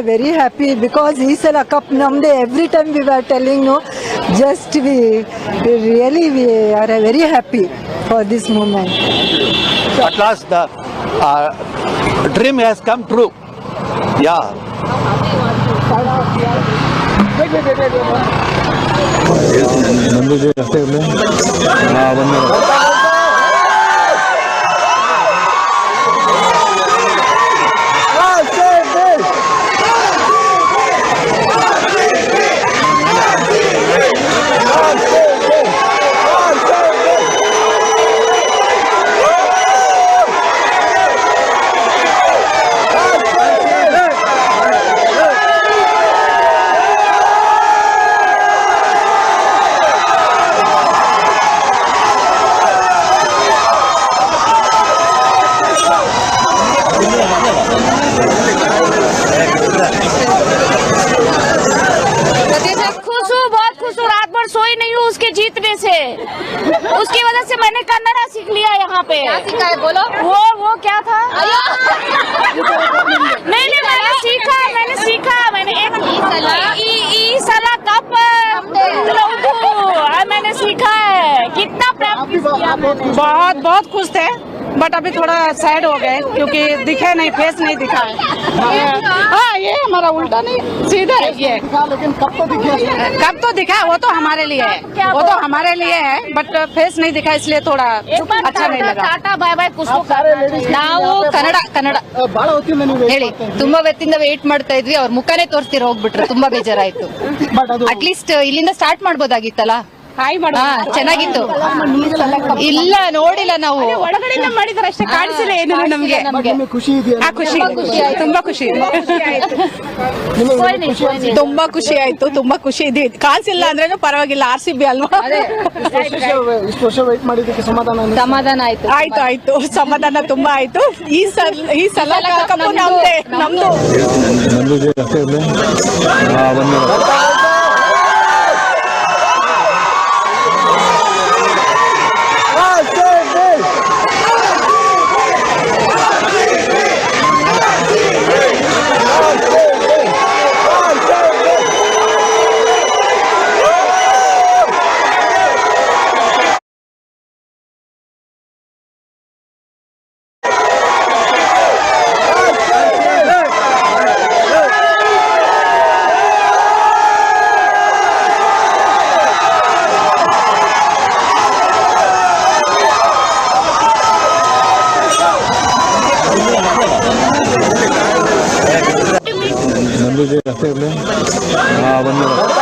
Very happy because he said a cup namde. Every time we were telling no, just we are very happy for this moment. At last the dream has come true. Yeah. ನಂದು ಅಷ್ಟೇ ಇರಲಿ ಬಂದ सोई नहीं हूँ उसके जीतने से। उसकी वजह से मैंने कन्नड़ा सीख लिया यहाँ पे। क्या सीखा है बोलो? वो क्या था? नहीं मैंने सीखा मैंने एक ई सला कप मैंने सीखा है। कितना प्रैक्टिस किया मैंने। बहुत खुश थे बट अभी थोड़ा सैड हो गए क्योंकि दिखे नहीं, फेस नहीं दिखा है। हाँ ये हमारा उल्टा नहीं सीधा है ये। लेकिन कब तो दिखा वो तो हमारे लिए है, वो तो हमारे लिए है बट फेस नहीं दिखा इसलिए थोड़ा अच्छा नहीं लगा। टाटा बाय बाय कुछ ನಾವು ಕನ್ನಡ ಬಹಳ ಹೊತ್ತಿಂದ ನೀವು ಹೇಳಿ ತುಂಬಾ ಹೊತ್ತಿಂದ ವೇಟ್ ಮಾಡ್ತಾ ಇದ್ವಿ. ಅವ್ರ ಮುಖನೇ ತೋರಿಸ್ತೀರ ಹೋಗ್ಬಿಟ್ರು, ತುಂಬಾ ಬೇಜಾರಾಯ್ತು. ಬಟ್ ಅದು ಅಟ್ಲೀಸ್ಟ್ ಇಲ್ಲಿಂದ ಸ್ಟಾರ್ಟ್ ಮಾಡ್ಬೋದಾಗಿತ್ತಲ್ಲ. ಹಾಯ್ ಮಾಡು. ಹಾ ಚೆನ್ನಾಗಿತ್ತು. ಇಲ್ಲ ನೋಡಿಲ್ಲ ನಾವು, ಒಳಗಡೆಯಿಂದ ಮಾಡಿದ್ರೆ ಅಷ್ಟೇ ಕಾಣಿಸಿಲ್ಲ ಏನು ನಮ್ಗೆ. ನಿಮಗೆ ಖುಷಿ ಇದೆಯಾ? ಖುಷಿ ತುಂಬಾ ಖುಷಿ ಇದೆ. ತುಂಬಾ ಖುಷಿ ಆಯ್ತು, ತುಂಬಾ ಖುಷಿ ಇದೆ. ಕಾಣಿಸಿಲ್ಲ ಅಂದ್ರೇನು ಪರವಾಗಿಲ್ಲ, RCB ಅಲ್ವಾ. ಇಷ್ಟು ವರ್ಷ ವೇಟ್ ಮಾಡಿದ್ದಕ್ಕೆ ಸಮಾಧಾನ ಸಮಾಧಾನ ಆಯ್ತು. ಆಯ್ತು ಸಮಾಧಾನ ತುಂಬಾ ಆಯ್ತು. ಈ ಸಲ ಕಪ್ಪು ನಮ್ದು. ನಂದು ಅಷ್ಟೇ ಇರಲಿ ಬಂದ ನಂದು ಅಷ್ಟೇ ಇರಲಿ ಬಂದ